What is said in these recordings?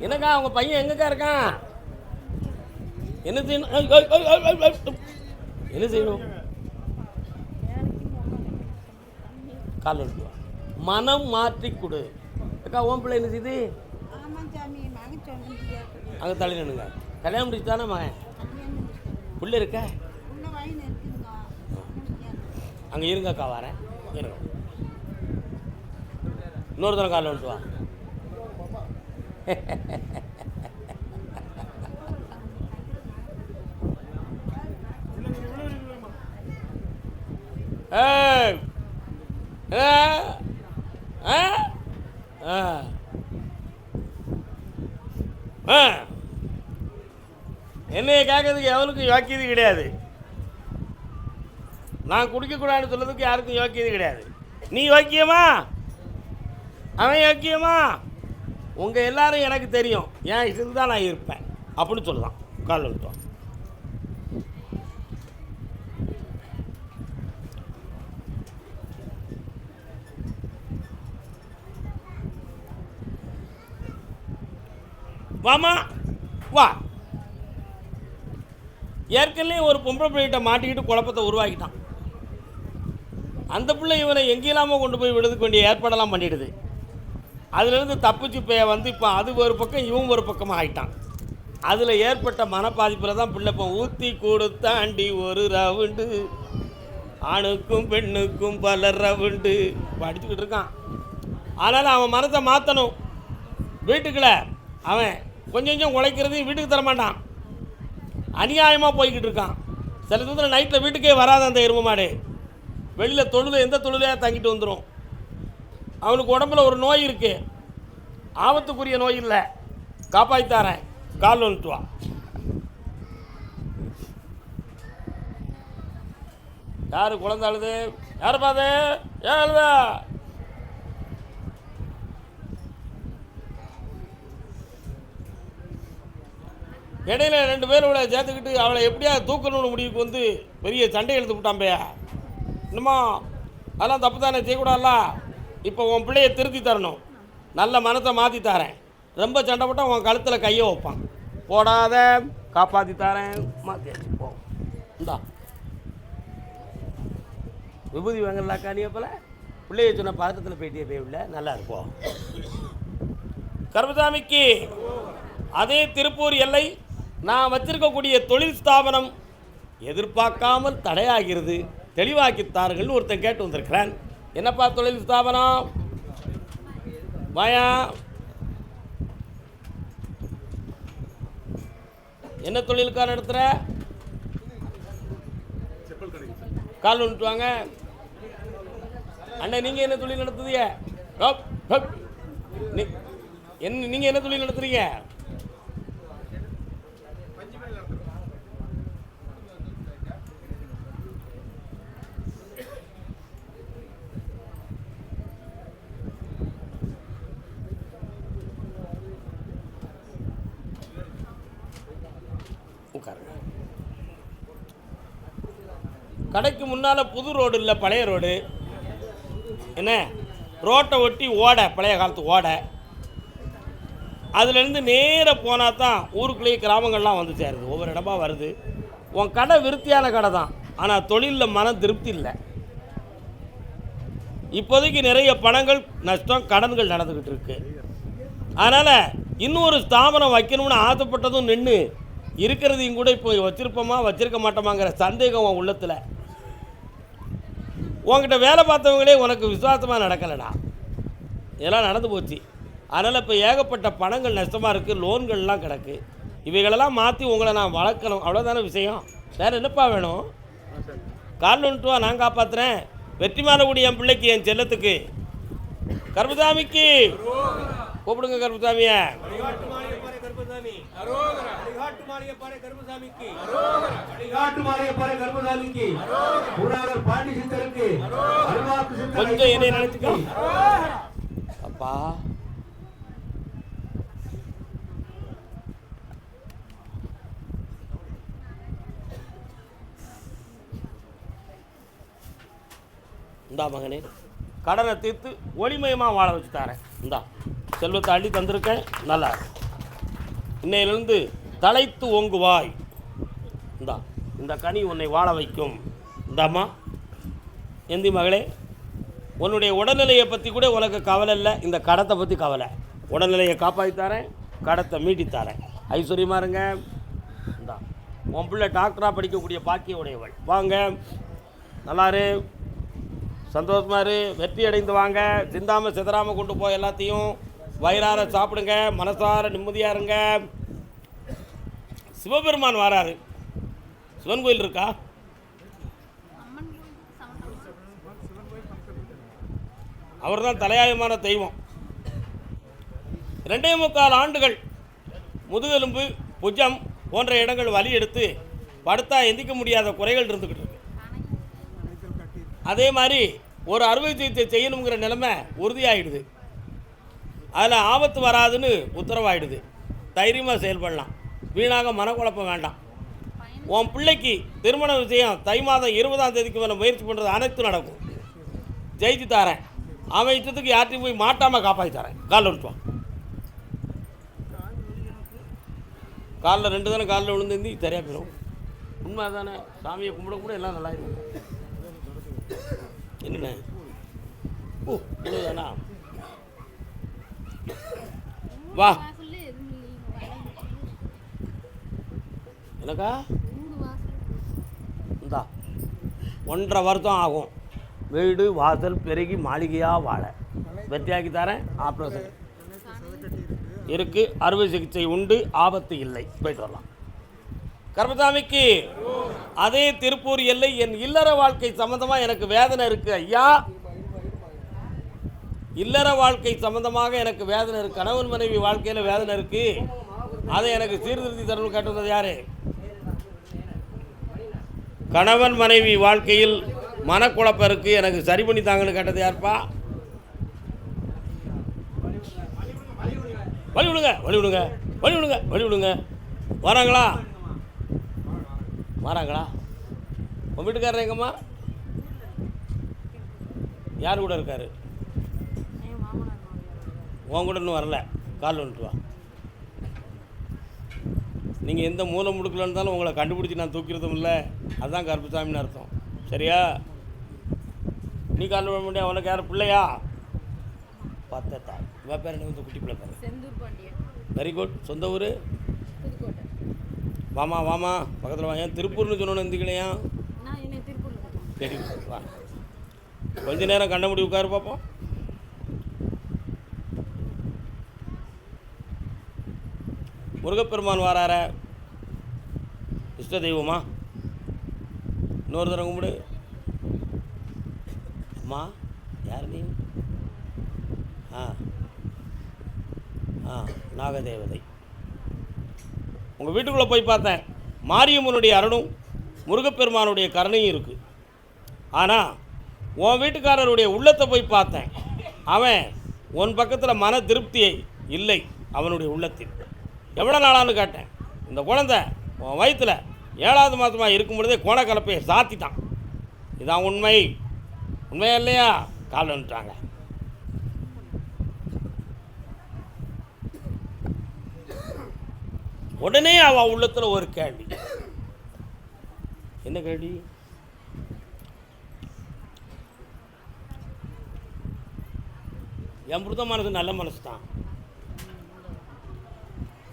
என்னக்கா உங்கள் பையன் எங்கக்கா இருக்கான்? என்ன செய்யணும்? என்ன செய்யணும்? கால் எடுத்து வா. மனம் மாற்றி கொடு. அக்கா ஓம் பிள்ளை என்ன செய்யுது? அங்கே தள்ளி நின்னுங்க. கல்யாணம் முடிச்சு தானே மகன்? புள்ள இருக்க? அங்கே இருங்கக்கா, வரேன். இருங்க. இன்னொரு தரம் காலில் விட்டு வா. என்னைய கேட்கறதுக்கு எவனுக்கும் யோக்கியது கிடையாது. நான் குடிக்கக்கூடாதுன்னு சொல்றதுக்கு யாருக்கும் யோக்கியது கிடையாது. நீ யோக்கியமா, அவன் யோக்கியமா, உங்கள் எல்லாரும் எனக்கு தெரியும். என் இஷ்டத்துக்கு தான் நான் இருப்பேன் அப்படின்னு சொல்லலாம். காலில் விட்டுவான். வாமா வா. ஏற்கனவே ஒரு பொம்பளை பிள்ளைகிட்ட மாட்டிக்கிட்டு குழப்பத்தை உருவாக்கிட்டான். அந்த பிள்ளை இவனை எங்கேயில்லாமல் கொண்டு போய் விடுறதுக்கு வேண்டிய ஏற்பாடெல்லாம் பண்ணிடுது. அதுலேருந்து தப்பிச்சு வந்து இப்போ அது ஒரு பக்கம் இவன் ஒரு பக்கமாக ஆகிட்டான். அதில் ஏற்பட்ட மனப்பாதிப்பில் தான் பிள்ளை இப்போ ஊற்றி கொடுத்தாண்டி ஒரு ரவுண்டு, ஆணுக்கும் பெண்ணுக்கும் பல ரவுண்டு படிச்சுக்கிட்டு இருக்கான். அதனால் அவன் மனத்தை மாற்றணும். வீட்டுக்குள்ள அவன் கொஞ்சம் கொஞ்சம் உழைக்கிறதையும் வீட்டுக்கு தரமாட்டான். அநியாயமாக போய்கிட்டு இருக்கான். சில சமயத்தில் நைட்டில் வீட்டுக்கே வராத அந்த எருமை மாடு வெளியில் தொழுது எந்த தொழுதையாக தங்கிட்டு வந்துடும். அவனுக்கு உடம்புல ஒரு நோய் இருக்குது, ஆபத்துக்குரிய நோய் இல்லை, காப்பாற்றித்தாரேன். கால் வந்துட்டு வா. யாரு குழந்தை அழுது? யாரு பாது? ஏன் அழுதா? இடையில 2 பேரோட சேர்த்துக்கிட்டு அவளை எப்படியா தூக்கணும்னு முடிவுக்கு வந்து பெரிய சண்டை எழுத்து விட்டாம்பையா. இன்னுமா அதெல்லாம் தப்பு தானே, செய்யக்கூடாதுல்ல. இப்போ உன் பிள்ளையை திருத்தி தரணும். நல்ல மனத்தை மாற்றி தரேன். ரொம்ப சண்டை போட்டால் உன் கழுத்தில் கையை வைப்பான். போடாத, காப்பாற்றி தரேன். மாற்றி போ. இந்தா விபூதி வாங்கலாக்கா. நீ போல பிள்ளைய சொன்ன பாத்திரத்தில் போயிட்டே போயிடல. நல்லா இருப்போம். கருப்பசாமிக்கு அதே திருப்பூர் எல்லை நான் வச்சிருக்கக்கூடிய தொழில் ஸ்தாபனம் எதிர்பார்க்காமல் தடையாகிறது, தெளிவாக்கித்தார்கள் ஒருத்தன் கேட்டு வந்திருக்கிறான். என்னப்பா தொழில் ஸ்தாபனம்? வாயா. என்ன தொழிலுக்கா நடத்துகிற? கால் வந்துட்டு வாங்க. அண்ணா நீங்கள் என்ன தொழில் நடத்துறீங்க? நீங்கள் என்ன தொழில் நடத்துறீங்க? உட்காருங்க. கடைக்கு முன்னால் புது ரோடு இல்லை, பழைய ரோடு. என்ன ரோட்டை ஒட்டி ஓடை, பழைய காலத்து ஓடை. அதுலேருந்து நேராக போனால் தான் ஊருக்குள்ளேயே கிராமங்கள்லாம் வந்து சேருது. ஒவ்வொரு இடமா வருது. உன் கடை விருத்தியான கடை தான், ஆனால் தொழிலில் மனம் திருப்தி இல்லை. இப்போதைக்கு நிறைய பணங்கள் நஷ்டம், கடன்கள் நடந்துக்கிட்டு இருக்கு. அதனால் இன்னொரு ஸ்தாபனம் வைக்கணும்னு ஆசைப்பட்டதும் நின்று இருக்கிறதையும் கூட இப்போ வச்சிருப்போமா வச்சிருக்க மாட்டோமாங்கிற சந்தேகம் உன் உள்ளத்தில். உங்ககிட்ட வேலை பார்த்தவங்களே உனக்கு விசுவாசமாக நடக்கலைடா. இதெல்லாம் நடந்து போச்சு. அதனால் இப்போ ஏகப்பட்ட பணங்கள் நஷ்டமாக இருக்குது, லோன்கள்லாம் கிடக்கு. இவைகளெல்லாம் மாற்றி உங்களை நான் வளர்க்கணும், அவ்வளோதானே விஷயம். வேறு என்னப்பா வேணும்? கால் வந்துட்டு வா, நான் காப்பாற்றுறேன். வெற்றி மாறக்கூடிய என் பிள்ளைக்கு, என் செல்லத்துக்கு, கருப்பசாமிக்கு கூப்பிடுங்க. கருப்பசாமியை கொஞ்சம் என்னை நினைச்சுக்கோ அப்பா. இந்தா மகனே, கடனை தீர்த்து ஒளிமயமாக வாழ வச்சு தரேன். இந்தா செல்வத்தை அள்ளி தந்திருக்கேன். நல்லா இன்னையிலிருந்து தலைத்து ஓங்குவாய். இந்த கனி உன்னை வாழ வைக்கும். இந்தாம்மா எந்தி மகளே, உன்னுடைய உடல்நிலையை பற்றி கூட உனக்கு கவலை இல்லை, இந்த கடத்தை பற்றி கவலை. உடல்நிலையை காப்பாற்றித்தாரேன், கடத்தை மீட்டித்தாரேன். ஐஸ்வர்யமாக இருங்க. இந்தா உன் பிள்ளை டாக்டராக படிக்கக்கூடிய பாக்கிய உடையவள். வாங்க, நல்லாரு, சந்தோஷமாக இரு, வெற்றி அடைந்து வாங்க. சிந்தாமல் சிதறாமல் கொண்டு போய் எல்லாத்தையும் வயிறார சாப்பிடுங்க, மனசார நிம்மதியாக இருங்க. சிவபெருமான் வராரு. சிவன் கோயில் இருக்கா? அவர் தான் தலையாயமான தெய்வம். 2.25 ஆண்டுகள் முதுகெலும்பு, புஜம் போன்ற இடங்கள் வலி எடுத்து படுத்தா எந்திக்க முடியாத குறைகள் இருந்துக்கிட்டு இருக்கு. அதே மாதிரி ஒரு அறுவை சிகிச்சை செய்யணுங்கிற நிலைமை உறுதியாகிடுது. அதில் ஆபத்து வராதுன்னு உத்தரவாயிடுது. தைரியமாக செயல்படலாம், வீணாக மனக்குழப்பம் வேண்டாம். உன் பிள்ளைக்கு திருமண விஷயம் தை மாதம் 20ஆம் தேதிக்கு மேலே முயற்சி பண்ணுறது அனைத்தும் நடக்கும். ஜெயிச்சு தரேன். அவன் இஷ்டத்துக்கு யார்ட்டையும் போய் மாட்டாமல் காப்பாற்றி தரேன். காலில் விட்டுவான். காலில் 2 தானே காலில் விழுந்து சரியாக போயிடும். உண்மை தானே. சாமியை கும்பிட கூட எல்லாம் நல்லா இருக்கும். என்னண்ணே தானா? வா எனக்கா இந்தா 1.5 வருஷம் ஆகும். வீடு வாசல் பெருகி மாளிகையாக வாழ வெற்றியாக்கி தரேன். ஆப்ரேஷன் இருக்குது, அறுவை சிகிச்சை உண்டு, ஆபத்து இல்லை. போயிட்டு வரலாம். கர்மசாமிக்கு அதே திருப்பூர் எல்லை. என் இல்லற வாழ்க்கை சம்பந்தமாக எனக்கு வேதனை இருக்குது ஐயா. இல்லற வாழ்க்கை சம்பந்தமாக எனக்கு வேதனை இருக்குது. கணவன் மனைவி வாழ்க்கையில் வேதனை இருக்குது. அதை எனக்கு சீர்திருத்தி தரணும் கேட்டது யாரு? கணவன் மனைவி வாழ்க்கையில் மனக்குழப்பம் இருக்குது, எனக்கு சரி பண்ணி தாங்கன்னு கேட்டது யாருப்பா? வழி விடுங்க, வழி விடுங்க, வழி விடுங்க, வழி விடுங்க. வராங்களா? வராங்களா? உன் வீட்டுக்காரர் எங்கம்மா? யார் கூட இருக்காரு? உன் கூட இன்னும் வரல. கால் வந்துட்டு வா. நீங்கள் எந்த மூலை முடுக்கல இருந்தாலும் உங்களை கண்டுபிடிச்சி நான் தூக்கிறதும் இல்லை. அதுதான் கருப்புசாமின்னு அர்த்தம். சரியா? நீ கால் விட முடியாது. உனக்கு யார் பிள்ளையா? பார்த்தா இவன் பேர் என்ன? வந்து குட்டி பிள்ளை பேர் வெரி குட். சொந்த ஊர்? வாமா வாமா பக்கத்தில் வா. ஏன் திருப்பூர்னு சொன்னோன்னு எந்திக்கலையா? சரி வா, கொஞ்ச நேரம் கண்ட முடி உட்காரு பார்ப்போம். முருகப்பெருமான் வாரார இஷ்ட தெய்வமா? இன்னொரு தரம் கும்பிடு. அம்மா யார் நீ? நாகதேவதை. உங்கள் வீட்டுக்குள்ளே போய் பார்த்தேன். மாரியம்மனுடைய அருணும் முருகப்பெருமானுடைய கருணையும் இருக்குது. ஆனால் உன் வீட்டுக்காரருடைய உள்ளத்தை போய் பார்த்தேன். அவன் உன் பக்கத்தில் மன திருப்தியை இல்லை. அவனுடைய உள்ளத்தில் எவ்வளோ நாளான்னு கேட்டேன். இந்த குழந்தை உன் வயிற்றில் 7ஆவது மாதமாக இருக்கும் பொழுதே கோணக்கலப்பையை சாத்திட்டான். இதான் உண்மை. உண்மையா இல்லையா? கால் வந்துட்டாங்க. உடனே அவன் உள்ளத்தில் ஒரு கேள்வி. என்ன கேள்வி? என் புருத்த மனசு நல்ல மனசு தான்.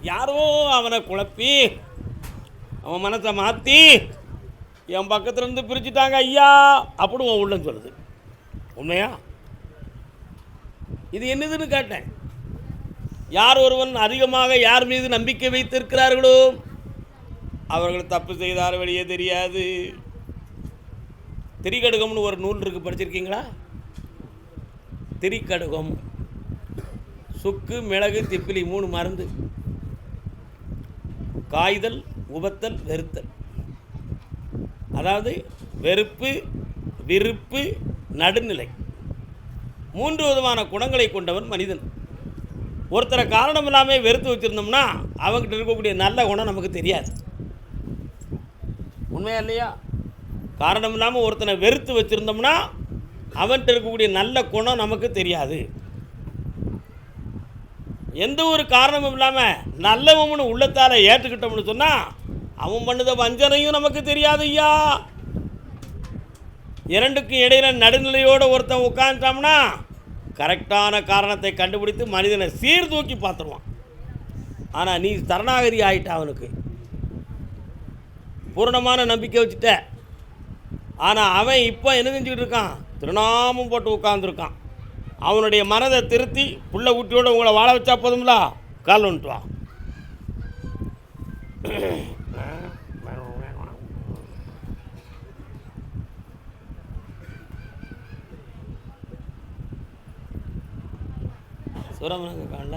யாரோ அவனை குழப்பி அவன் மனசை மாற்றி என் பக்கத்துலேருந்து பிரிச்சுட்டாங்க ஐயா அப்படி உன் உள்ளம் சொல்லுது. உண்மையா? இது என்னதுன்னு கேட்டேன். யார் ஒருவன் அதிகமாக யார் மீது நம்பிக்கை வைத்திருக்கிறார்களோ அவர்கள் தப்பு செய்தார் வெளியே தெரியாது. திரிகடுகம்னு ஒரு நூல் இருக்குது, படிச்சிருக்கீங்களா? திரிகடுகம். சுக்கு, மிளகு, திப்பிலி 3 மருந்து. காய்தல், உபத்தல், வெறுத்தல். அதாவது வெறுப்பு, விருப்பு, நடுநிலை. 3 விதமான குணங்களை கொண்டவன் மனிதன். ஒருத்தரை காரணம் இல்லாமல் வெறுத்து வச்சுருந்தோம்னா அவங்ககிட்ட இருக்கக்கூடிய நல்ல குணம் நமக்கு தெரியாது. உண்மையா இல்லையா? காரணம் இல்லாமல் ஒருத்தனை வெறுத்து வச்சுருந்தோம்னா அவன்கிட்ட இருக்கக்கூடிய நல்ல குணம் நமக்கு தெரியாது. எந்த ஒரு காரணமும் இல்லாமல் நல்லவன்னு உள்ளத்தால் ஏற்றுக்கிட்டோம்னு சொன்னால் அவன் பண்ணுத வஞ்சனையும் நமக்கு தெரியாது ஐயா. இரண்டுக்கும் இடையில நடுநிலையோடு ஒருத்தன் உட்காந்துட்டோம்னா கரெக்டான காரணத்தை கண்டுபிடித்து மனிதனை சீர்தூக்கி பார்த்துருவான். ஆனால் நீ சரணாகதி ஆகிட்ட, அவனுக்கு பூரணமான நம்பிக்கை வச்சுட்ட. ஆனால் அவன் இப்போ என்ன செஞ்சுக்கிட்டு இருக்கான்? திருநாமம் போட்டு உட்காந்துருக்கான். அவனுடைய மனதை திருத்தி புள்ள ஊட்டியோடு உங்களை வாழ வச்சா போதும்ல, கால் வந்துட்டு வா. சுரமனங்க காணல.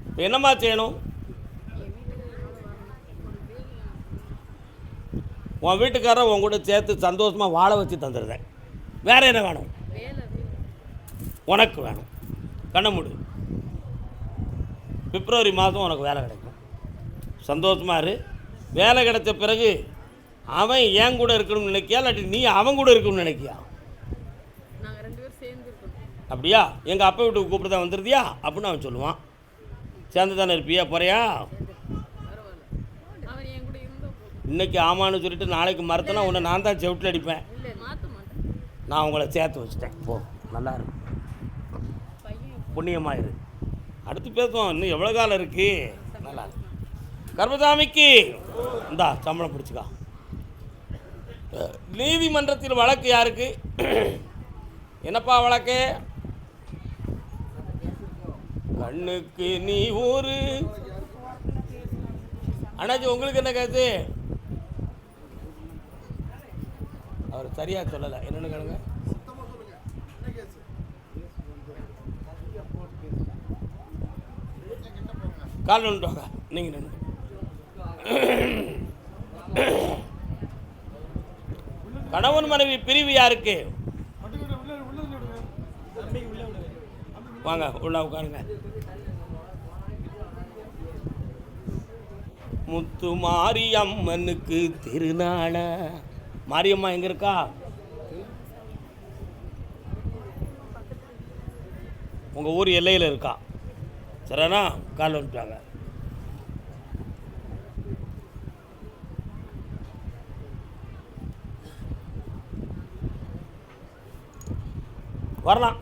இப்போ என்னம்மா செய்யணும்? உன் வீட்டுக்காரரை உன் கூட சேர்த்து சந்தோஷமாக வாழ வச்சு தந்துடுறேன். வேறு என்ன வேணும்? உனக்கு வேணும். கண்ண மூடு. பிப்ரவரி மாதம் உனக்கு வேலை கிடைக்கும். சந்தோஷமாக இரு. வேலை கிடைச்ச பிறகு அவன் என் கூட இருக்கணும்னு நினைக்கியா, இல்லாட்டி நீ அவன் கூட இருக்கணும்னு நினைக்கியா? அப்படியா? எங்கள் அப்பா வீட்டுக்கு கூப்பிட்டு தான் வந்துருதியா அப்படின்னு அவன் சொல்லுவான். சேர்ந்து தானே இருப்பியா? போறியா? இன்னைக்கு ஆமான்னு சொல்லிட்டு நாளைக்கு மறுத்தனா உன்னை நான் தான் செவிட்டில் அடிப்பேன். நான் உங்களை சேர்த்து வச்சுட்டேன். போ, நல்லா இருக்கு, புண்ணியமாயிரு. அடுத்து பேசுவோம். இன்னும் எவ்வளோ காலம் இருக்கு? நல்லா இருக்கு. கர்மசாமிக்கு இந்தா சம்பளம் பிடிச்சிக்கா. நீதிமன்றத்தில் வழக்கு யாருக்கு? என்னப்பா வழக்கு? கண்ணுக்கு நீ ஒரு அண்ணாச்சி, உங்களுக்கு என்ன கேசு? அவர் சரியாக சொல்லலை. என்னென்னு கேளுங்க. கால் வந்துட்டு நீங்கள் நின்று. கணவன் மனைவி பிரிவு யாருக்கு? வாங்க உள்ள உட்காருங்க. முத்து மாரியம்மனுக்கு திருநாள. மாரியம்மா எங்க இருக்கா? உங்க ஊர் எல்லையில் இருக்கா? சரிண்ணா, கால் வந்துட்டாங்க. வரலாம்.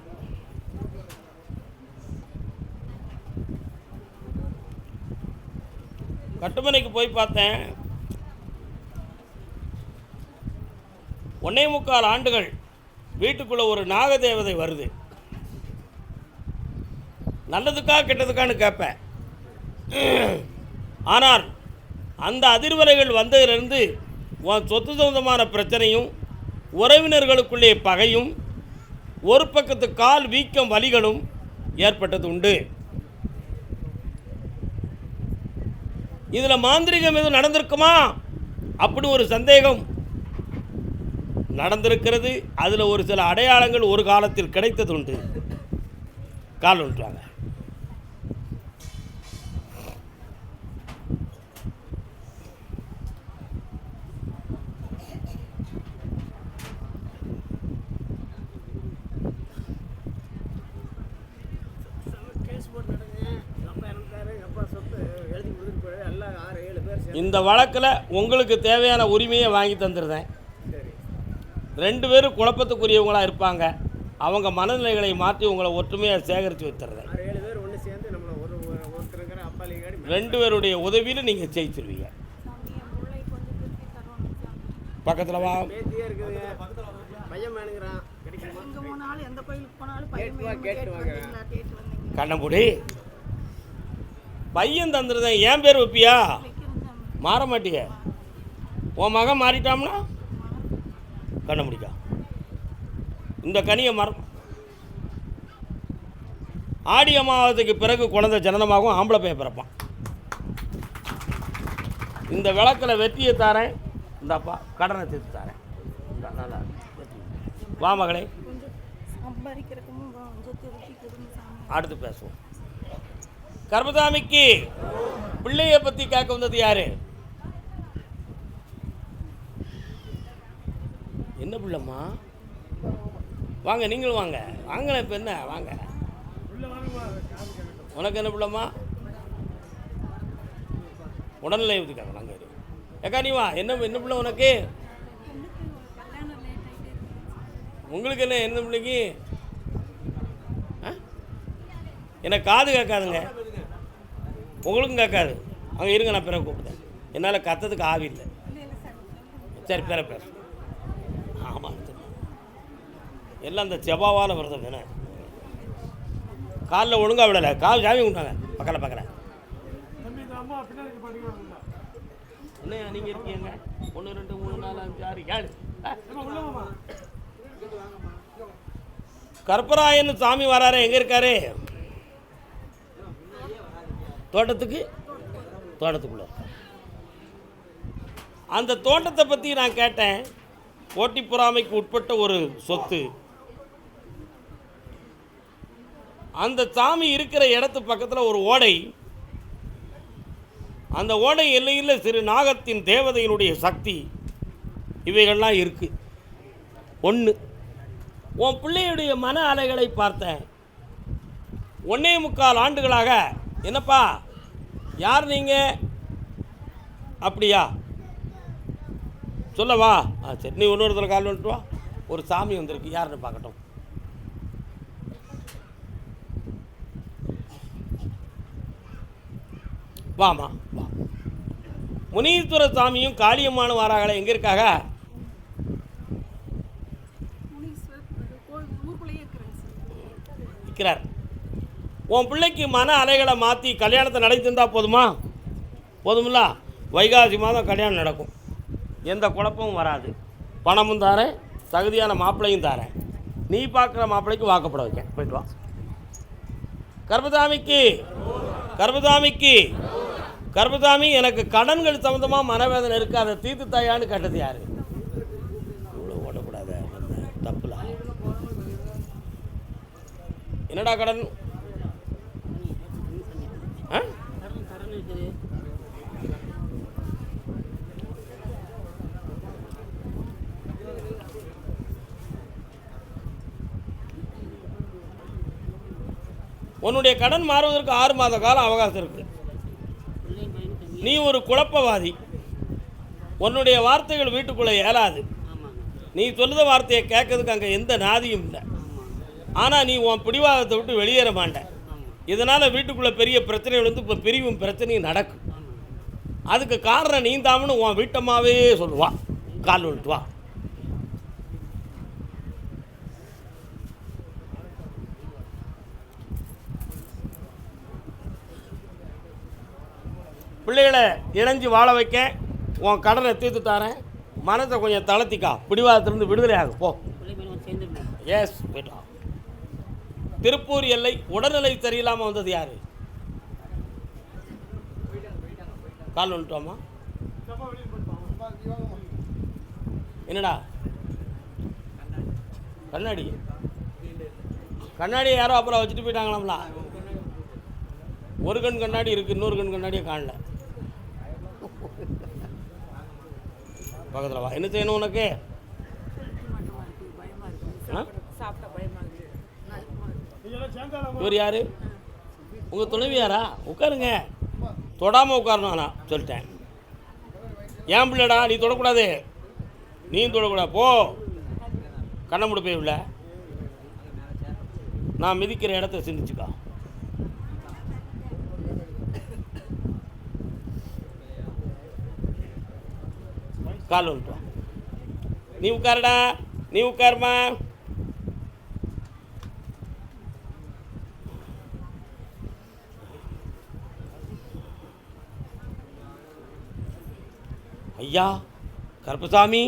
கட்டுமனைக்கு போய் பார்த்தேன். 1.25 ஆண்டுகள் வீட்டுக்குள்ளே ஒரு நாகதேவதை வருது. நல்லதுக்கா கெட்டதுக்கான்னு கேட்பேன். ஆனால் அந்த அதிர்வலைகள் வந்ததிலிருந்து உன் சொத்து சொந்தமான பிரச்சனையும், உறவினர்களுக்குள்ளே பகையும், ஒரு பக்கத்து கால் வீக்கம் வலிகளும் ஏற்பட்டது உண்டு. இதில் மாந்திரிகம் எதுவும் நடந்திருக்குமா அப்படி ஒரு சந்தேகம் நடந்திருக்கிறது. அதில் ஒரு சில அடையாளங்கள் ஒரு காலத்தில் கிடைத்தது உண்டு. கால் ஒன்றாங்க. இந்த வழக்கில் உங்களுக்கு தேவையான உரிமையை வாங்கி தந்துடுறேன். 2 பேரும் குழப்பத்துக்குரியவங்களாக இருப்பாங்க. அவங்க மனநிலைகளை மாற்றி உங்களை ஒற்றுமையாக சேகரித்து வைத்துறேன். 2 பேருடைய உதவியில் நீங்கள் ஜெயிச்சிருவீங்க. பக்கத்தில் வா. கண்ணம்புடி பையன் தந்துடுறேன். ஏன் பேர் வைப்பியா? மாற மாட்டிய. உன் மகன் மாறிட்டாம்னா கண்ண முடிக்கா. இந்த கனியை மரம் ஆடி அமாவாசைக்கு பிறகு குழந்தை ஜனனமாகவும் ஆம்பளை பையன் பிறப்பான். இந்த விளக்கில் வெற்றியை தாரேன். இந்தாப்பா கடனை தீர்த்து தாரேன். நல்லா வா மகளே. அடுத்து பேசுவோம். கர்மசாமிக்கு பிள்ளையை பற்றி கேட்க வந்தது யாரு? என்ன பிள்ளைம்மா? வாங்க, நீங்களும் வாங்க. வாங்கல, இப்போ என்ன வாங்க. உனக்கு என்ன பிள்ளைம்மா? உடல்நிலை ஊற்றிக்காங்க நாங்கள் இரு. ஏக்கா நீ வா. என்ன பிள்ளை உனக்கு? உங்களுக்கு என்ன பிள்ளைக்கு? எனக்கு காது கேட்காதுங்க. உங்களுக்கும் கேட்காது. அங்கே இருங்க, நான் பிறகு கூப்பிட்டேன். என்னால் கத்ததுக்கு ஆவி இல்லை. சரி பிற பேச. ஆமாம், எல்லாம் அந்த செவ்வாவால் விரதம் தானே. காலில் ஒழுங்காக விடலை. கால் சாமி கும்பிட்டாங்க பக்கத்தில். என்ன நீங்கள் இருக்கீங்க? 1 2 3 4 5 6 7. கற்பராயன் சாமி வராரு. எங்கே இருக்காரு? தோட்டத்துக்குள்ளே. அந்த தோட்டத்தை பற்றி நான் கேட்டேன். போட்டி பொறாமைக்கு உட்பட்ட ஒரு சொத்து. அந்த சாமி இருக்கிற இடத்து பக்கத்தில் ஒரு ஓடை. அந்த ஓடை எல்லையில் சிறு நாகத்தின் தேவதையினுடைய சக்தி இவைகள்லாம் இருக்குது. ஒன்று, உன் பிள்ளையுடைய மன அலைகளை பார்த்தேன். 1.25 ஆண்டுகளாக. என்னப்பா யார் நீங்கள்? அப்படியா சொல்லவா? சரி, நீ இன்னொருத்தர் கால் வந்துட்டு வா. ஒரு சாமி வந்திருக்கு, யாருன்னு பார்க்கட்டும். வாமா வா. முனீஸ்வர சாமியும் காளியம்மான வாராங்களே, எங்கே இருக்காங்க? இருக்கிறார். உன் பிள்ளைக்கு மன அலைகளை மாற்றி கல்யாணத்தை நடத்திருந்தா போதுமில்ல. வைகாசி மாதம் கல்யாணம் நடக்கும். எந்த குழப்பமும் வராது. பணமும் தாரேன், தகுதியான மாப்பிள்ளையும் தாரேன். நீ பார்க்குற மாப்பிள்ளைக்கு வாக்கப்பட வைக்க. போயிட்டு வா. கர்பதாமி எனக்கு கடன்கள் சம்மந்தமாக மனவேதனை இருக்குது, அதை தீர்த்து தாயான்னு கேட்டது யார்? இவ்வளோ ஓடக்கூடாது, தப்புலாம். என்னடா கடன்? உன்னுடைய கடன் மாறுவதற்கு 6 மாத காலம் அவகாசம் இருக்கு. நீ ஒரு குழப்பவாதி. உன்னுடைய வார்த்தைகள் வீட்டுக்குள்ளே ஏலாது. நீ சொல்லுத வார்த்தையை கேட்கறதுக்கு அங்கே எந்த நாதியும் இல்லை. ஆனால் நீ உன் பிடிவாதத்தை விட்டு வெளியேற மாட்டேன். இதனால் வீட்டுக்குள்ளே பெரிய பிரச்சனைகள் வந்து இப்போ பிரிவும் பிரச்சனையும் நடக்கும். அதுக்கு காரணம் நீ தாமனு உன் வீட்டம்மாவே சொல்லுவா. கால் விட்டு வா. பிள்ளைகளை இணைஞ்சு வாழ வைக்க உன் கடனை தீர்த்து தாரேன். மனத்தை கொஞ்சம் தளர்த்திக்கா. பிடிவாதத்திலிருந்து விடுதலை ஆகும். போ. எஸ், போய்ட்டா. திருப்பூர் எல்லை உடல்நிலை சரியில்லாமல் வந்தது யார்? கால் வந்துட்டோமா? என்னடா கண்ணாடி யாரோ அப்புறம் வச்சுட்டு போயிட்டாங்களாம்ல. ஒரு கண் கண்ணாடி இருக்குது, இன்னொரு கண் கண்ணாடியை காணல. பக்கத்தில் வா. என்ன செய்யணும் உனக்கு? இவர் யாரு? உங்கள் துணைவியாரா? உட்காருங்க. தொடாமல் உட்காரணும். நான் சொல்லிட்டேன். ஏன் பிள்ளைடா நீ தொடக்கூடாது. நீயும் தொடக்கூடாது. போ. கண்ணை மூட போய் இல்லை. நான் மிதிக்கிற இடத்த சிந்திச்சுக்கா. கால் வந்துட்டு. நீ உட்காருடா. நீ உட்காருமா. ஐயா கருப்பசாமி,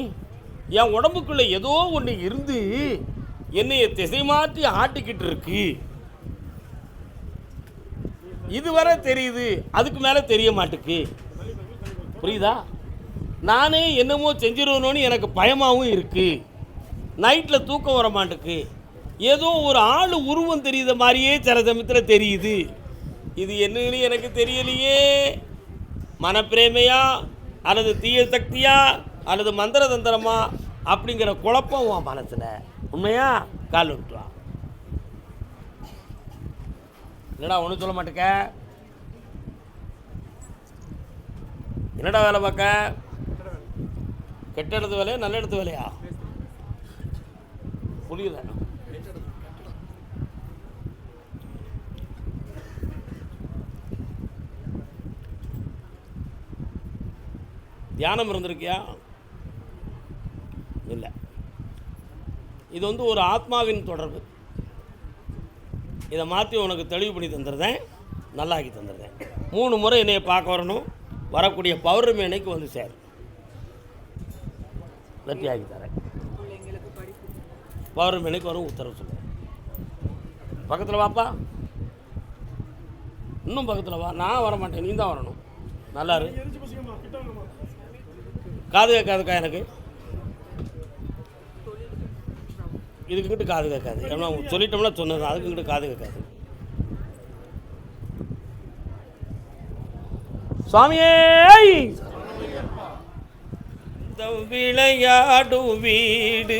என் உடம்புக்குள்ள ஏதோ ஒன்று இருந்து என்னைய திசை மாற்றி ஆட்டிக்கிட்டு இருக்கு. இதுவரை தெரியுது, அதுக்கு மேலே தெரிய மாட்டுக்கு. புரியுதா? நானே என்னமோ செஞ்சிருவனோன்னு எனக்கு பயமாகவும் இருக்குது. நைட்டில் தூக்கம் வர மாட்டுக்கு. ஏதோ ஒரு ஆள் உருவம் தெரியுத மாதிரியே சில சமயத்தில் தெரியுது. இது என்னன்னு எனக்கு தெரியலையே. மனப்பிரேமையா அல்லது தீய சக்தியா அல்லது மந்திர தந்திரமா அப்படிங்கிற குழப்பம் உன் மனசில். உண்மையா? கால் விட்டுவா. என்னடா ஒன்றும் சொல்ல மாட்டேக்க? என்னடா வேலை பார்க்க? கெட்ட இடத்து வேலையா நல்ல இடத்து வேலையா? புரியல. தியானம் இருந்திருக்கியா? இல்லை. இது வந்து ஒரு ஆத்மாவின் தொடர்பு. இதை மாற்றி உனக்கு தெளிவு பண்ணி தந்துடுறேன், நல்லாக்கி தந்துடுறேன். 3 முறை என்னையை பார்க்க வரணும். வரக்கூடிய பௌர்ணமி அன்னைக்கு வந்து சேரும். வெற்றியாகி தரேன். பௌர்ணமி அன்னைக்கு வரும் உத்தரவு சொல்லுவேன். பக்கத்தில் வாப்பா. இன்னும் பக்கத்தில் வா. நான் வர மாட்டேன், நீ தான் வரணும். நல்லா இரு. காது கேட்காதுக்கா எனக்கு. இதுக்கிட்ட காது கேட்காது. ஏன்னா சொல்லிட்டோம்னா சொன்னது, அதுக்கிட்ட காது கேட்காது. சுவாமியே விளையாடும் வீடு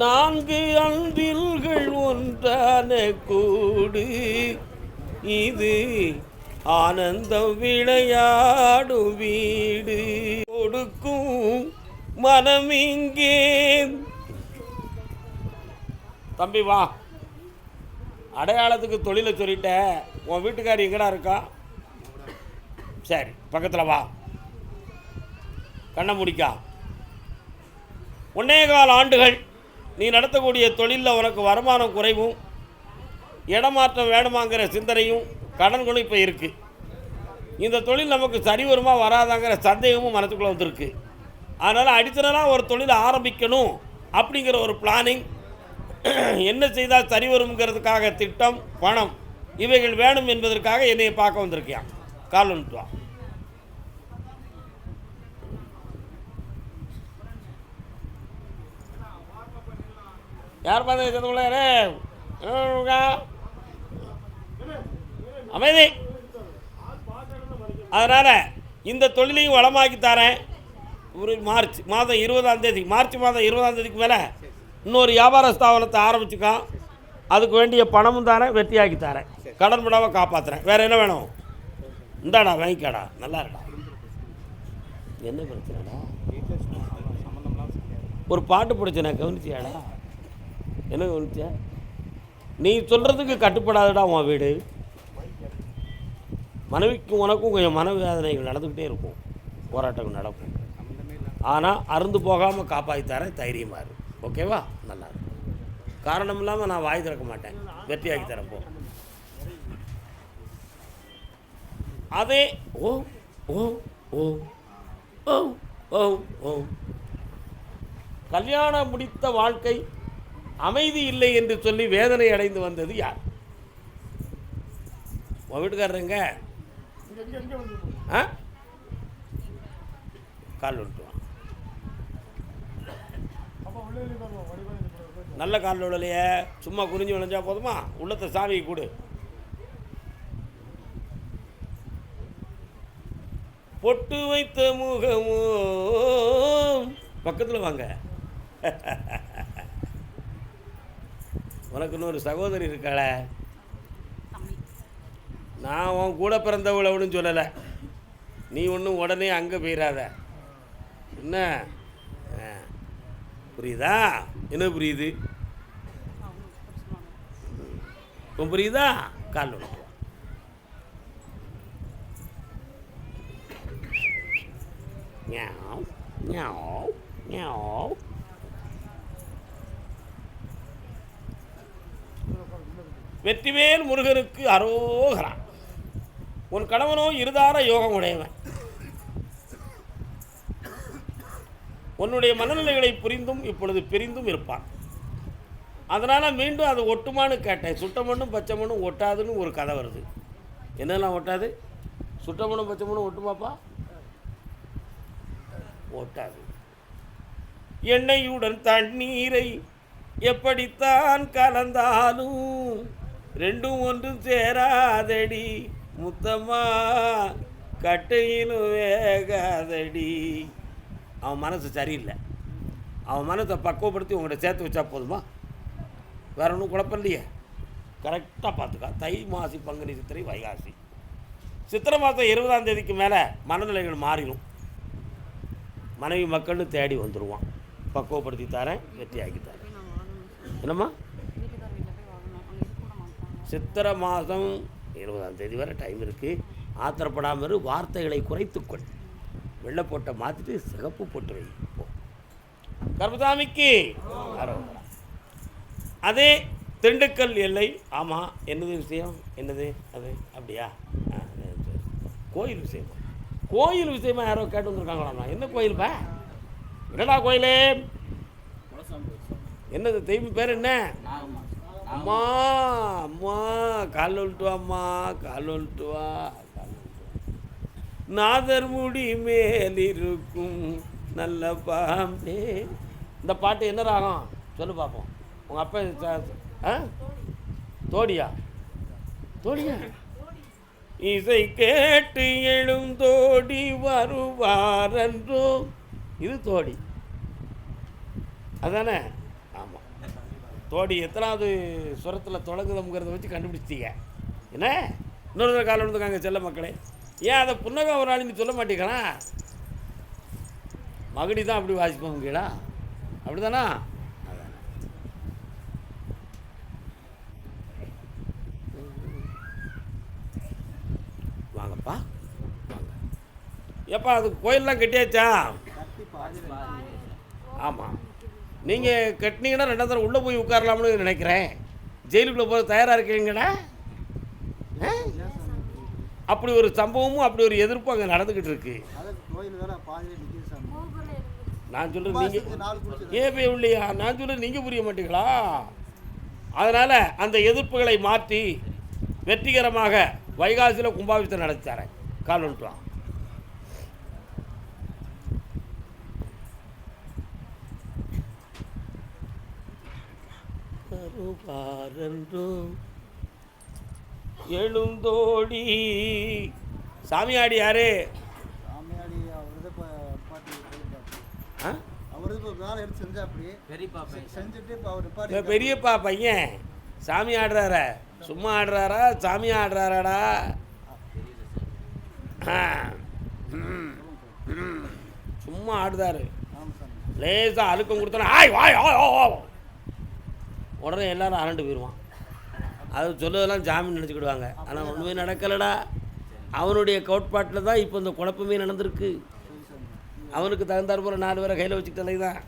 4 அன்பில்கள் ஒன்றான கூடு, இது ஆனந்தம் விளையாடும் வீடு. கொடுக்கும் மனம் இங்கே. தம்பி வா. அடையாளத்துக்கு தொழிலை சொல்லிட்ட. உன் வீட்டுக்காரி எங்கடா இருக்கா? சரி, பக்கத்தில் வா. கண்ணை முடிக்கா. 1.25 ஆண்டுகள் நீ நடத்தக்கூடிய தொழிலில் உனக்கு வருமானம் குறைவும், இடமாற்றம் வேணுமாங்கிற சிந்தனையும் கடன்களும் இப்போ இருக்குது. இந்த தொழில் நமக்கு சரி வருமா வராதாங்கிற சந்தேகமும் மனத்துக்குள்ளே வந்திருக்கு. அதனால் அடித்தனலாக ஒரு தொழிலை ஆரம்பிக்கணும் அப்படிங்கிற ஒரு பிளானிங், என்ன செய்தால் சரி வருங்கிறதுக்காக திட்டம், பணம் இவைகள் வேணும் என்பதற்காக என்னை பார்க்க வந்திருக்கியான். கால் வந்துட்டு வா. யார் பார்த்து அமைதி. அதனால் இந்த தொழிலையும் வளமாக்கி தரேன். ஒரு மார்ச் மாதம் 20ஆம் தேதி, மார்ச் மாதம் 20ஆம் தேதிக்கு மேலே இன்னொரு வியாபார ஸ்தாபனத்தை ஆரம்பிச்சுக்கான். அதுக்கு வேண்டிய பணமும் தரேன், வெற்றியாக்கி தரேன், கடன் படாமல் காப்பாற்றுறேன். வேறு என்ன வேணும்? இந்தாடா வாங்கிக்காடா, நல்லா இருக்கா. என்ன பிரச்சனைடா? ஒரு பாட்டு பிடிச்சேன், கவனிச்சியாடா? என்ன கவனிச்ச? நீ சொல்கிறதுக்கு கட்டுப்படாதடா உன் வீடு. மனைவிக்கும் உனக்கும் கொஞ்சம் மனவேதனைகள் நடந்துக்கிட்டே இருக்கும், போராட்டங்கள் நடக்கும். ஆனால் அருந்து போகாமல் காப்பாற்றி தரேன், தைரியமாக இரு. ஓகேவா? நல்லா இருக்கும். காரணம் இல்லாமல் நான் வாய் திறக்க மாட்டேன், வெற்றியாக்கி தரப்போ. அதே ஓ ஓ ஓ ஓ ஓ ஓ கல்யாணம் முடித்த வாழ்க்கை அமைதி இல்லை என்று சொல்லி வேதனை அடைந்து வந்தது யார்? உன் வீட்டுக்காரருங்க. கால் விட்டுவான். நல்ல கால் விடலையே, சும்மா குறிஞ்சி விளைஞ்சா போதுமா? உள்ளத்தை சாமியை கொடு. பொட்டு வைத்த முகமோ. பக்கத்தில் வாங்க. உனக்கு இன்னொரு சகோதரி இருக்காள. நான் உன் கூட பிறந்தவளவுன்னு சொல்லலை. நீ ஒன்றும் உடனே அங்கே போயிடாத. என்ன புரியுதா? என்ன புரியுது? புரியுதா? கால் விடுவோம். Meow, meow, meow. வெற்றிவேல் முருகனுக்கு அரோகரா. உன் கணவனோ இருதார யோகம் உடையவன். உன்னுடைய மனநிலைகளை புரிந்தும் இப்பொழுது பிரிந்தும் இருப்பான். அதனால் மீண்டும் அது ஒட்டுமானு கேட்டேன். சுட்ட மண்ணும் பச்சை மண்ணும் ஒட்டாதுன்னு ஒரு கதை வருது. என்னெல்லாம் ஒட்டாது? சுட்ட மண்ணும் பச்சை மண்ணும் ஒட்டுமாப்பா? ஒட்டாது. எண்ணெயுடன் தண்ணீரை எப்படித்தான் கலந்தாலும் ரெண்டும் ஒன்றும் சேராதடி முத்தம்மா, கட்டையிலும் வேகாதடி. அவன் மனசு சரியில்லை. அவன் மனசை பக்குவப்படுத்தி உங்கள்கிட்ட சேர்த்து வச்சா போதுமா? வேற ஒன்றும் குழப்பம் இல்லையே. கரெக்டாக பார்த்துக்கா. தை மாசி பங்குனி சித்திரை வைகாசி. சித்திரை மாதம் 20ஆம் தேதிக்கு மேலே மனநிலைகள் மாறிடும். மனைவி மக்கள்னு தேடி வந்துடுவான். பக்குவப்படுத்தி தரேன், வெற்றி ஆக்கி தரேன். என்னம்மா? சித்திரை மாதம் 20ஆம் தேதி வரை டைம் இருக்குது. ஆத்திரப்படாமல் வார்த்தைகளை குறைத்துக்கொள். வெள்ளை போட்டை மாற்றிட்டு சிகப்பு போட்டு வை. கர்மசாமிக்கு அதே திண்டுக்கல் எல்லை. ஆமாம், என்னது விஷயம்? என்னது அது? அப்படியா? கோயில் விஷயமா? கோயில் விஷயமா யாரோ கேட்டு வந்துருக்காங்களா? என்ன கோயில்ப்பா? என்னடா கோயிலே? என்னது தெய்வம் பேர் என்ன? அம்மா அம்மா கால் ஒழிட்டு வாம்மா, கால் ஒழிட்டு வா. நாதர் முடி மேலிருக்கும் நல்ல பாம்பே. இந்த பாட்டு என்ன ராகம் சொல்லு பார்ப்போம். உங்கள் அப்பா தோடியா? தோடியா? இசை கேட்டு எழுந்தோடி வருவாரன்றோ. இது தோடி அதானே? ஆமாம். தோடி எத்தனாவது சுரத்தில் தொடங்குதுங்கிறத வச்சு கண்டுபிடிச்சிட்டீங்க என்ன? இன்னொரு காலம் இருந்துக்காங்க செல்ல மக்களே. ஏன் அதை புன்னகை ஒரு ஆள் நீ சொல்ல மாட்டீங்களா? மகடி தான் அப்படி வாசிப்போங்கீங்களா? அப்படி தானா? வாங்கப்பா வாங்க. எப்பா அது கோயிலெலாம் கட்டியாச்சா? ஆமாம். நீங்கள் கட்டினீங்கன்னா 2ஆம் தடவை உள்ளே போய் உட்காரலாம்னு நினைக்கிறேன். ஜெயிலுக்குள்ளே போக தயாராக இருக்கீங்கடா. அப்படி ஒரு சம்பவமும் அப்படி ஒரு எதிர்ப்பும் அங்கே நடந்துக்கிட்டு இருக்கு. நான் சொல்கிறேன் நீங்கள் ஏன் போய் இல்லையா? நான் சொல்கிறேன் நீங்கள் புரிய மாட்டீங்களா? அதனால் அந்த எதிர்ப்புகளை மாற்றி வெற்றிகரமாக வைகாசியில் கும்பாபிஷேகம் நடத்தித்தரேன். கால் வந்துட்டு எழுந்தோடி. சாமியாடி யாரு? பெரியப்பா பையன் சாமி ஆடுறார. சும்மா ஆடுறாரா சாமி ஆடுறாராடா? சும்மா ஆடுதாரு. லேசாக அழுக்கம் கொடுத்தா ஆய் வாய் உடனே எல்லாரும் அரண்டு போயிடுவான். அது சொல்லதெல்லாம் ஜாமீன் நினச்சிக்கிடுவாங்க. ஆனால் ஒன்றுமே நடக்கலடா. அவனுடைய கோட்பாட்டில் தான் இப்போ இந்த குழப்பமே நடந்திருக்கு. அவனுக்கு தகுந்தாற் போல் 4 பேரை கையில் வச்சுக்கிட்டலை தான்.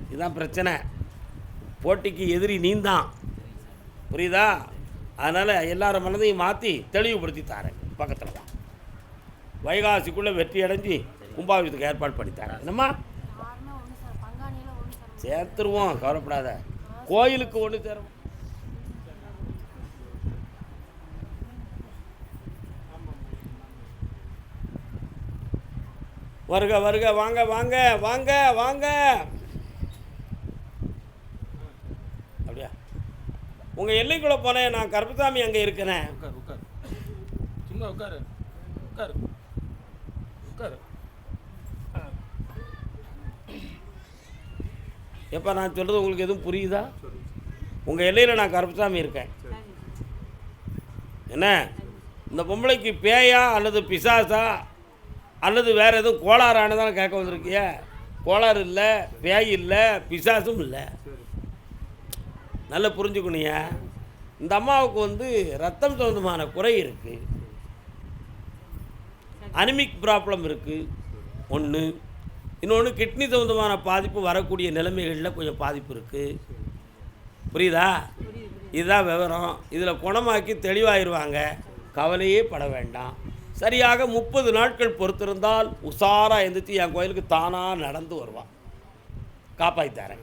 இதுதான் பிரச்சனை. போட்டிக்கு எதிரி நீந்தான், புரியுதா? அதனால் எல்லாரும் மனதையும் மாற்றி தெளிவுபடுத்தி தாரேன். பக்கத்தில் தான் வைகாசிக்குள்ளே வெற்றி அடைஞ்சி கும்பாபிஷேகத்துக்கு ஏற்பாடு பண்ணித்தாரேன். என்னம்மா? சேர்த்துருவோம், கவலைப்படாத. கோயிலுக்கு ஒன்று சேரும். வருக வருக, வாங்க வாங்க வாங்க வாங்க. அப்படியா? உங்கள் எல்லைக்குள்ளே போனேன். நான் கருப்பசாமி அங்கே இருக்கிறேன். உட்காரு சும்மா உட்காரு உட்காரு உட்காரு. எப்போ நான் சொல்கிறது உங்களுக்கு எதுவும் புரியுதா? உங்கள் எல்லையில் நான் கருப்பசாமி இருக்கேன். என்ன இந்த பொம்பளைக்கு பேயா அல்லது பிசாசா அல்லது வேறு எதுவும் கோளாறானதான கேட்க வந்திருக்கிய? கோளாறு இல்லை, பேய் இல்லை, பிசாசும் இல்லை. நல்லா புரிஞ்சுக்கணுங்க. இந்த அம்மாவுக்கு ரத்தம் சம்பந்தமான குறை இருக்குது. அனிமிக் ப்ராப்ளம் இருக்குது ஒன்று. இன்னொன்று கிட்னி சம்பந்தமான பாதிப்பு வரக்கூடிய நிலைமைகளில் கொஞ்சம் பாதிப்பு இருக்குது. புரியுதா? இதுதான் விவரம். இதில் குணமாக்கி தெளிவாயிருவாங்க. கவலையே பட வேண்டாம். சரியாக 30 நாட்கள் பொறுத்திருந்தால் உஷாராக எழுந்திரிச்சு என் கோயிலுக்கு தானாக நடந்து வருவான். காப்பாற்றித்தாரேன்.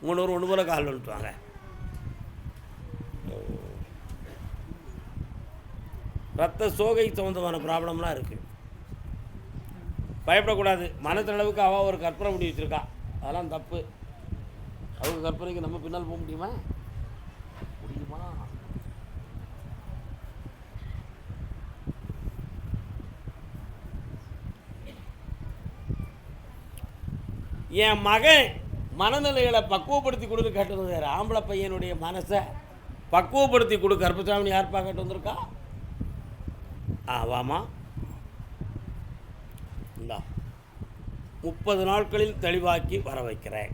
3 ஒன்று போல் கால் வந்துட்டுவாங்க. ரத்த சோகை சம்பந்தமான ப்ராப்ளம்லாம் இருக்குது. பயப்படக்கூடாது. மனத்தளவுக்கு அவள் ஒரு கற்பனை பண்ணி வச்சுருக்கா. அதெல்லாம் தப்பு. அவங்க கற்பனைக்கு நம்ம பின்னால் போக முடியுமா? முடியுமா? என் மகன் மனநிலைகளை பக்குவப்படுத்தி கொடுத்து கேட்டது வேறு. ஆம்பளை பையனுடைய மனசை பக்குவப்படுத்தி கொடு. கருப்பசாமி யார் பார்க்கட்டு வந்திருக்கா? வாமா, இந்தா 30 நாட்களில் தெளிவாக்கி வர வைக்கிறேன்.